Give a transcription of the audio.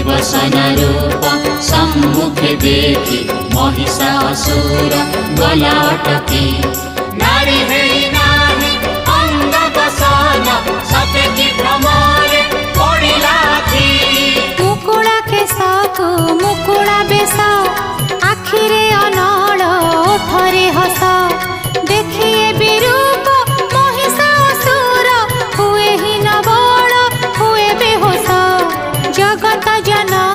वसन रूप सम्मुखे देखी महिषासुर गला अटकी। नारी है नाही अंग बसन सते की भ्रम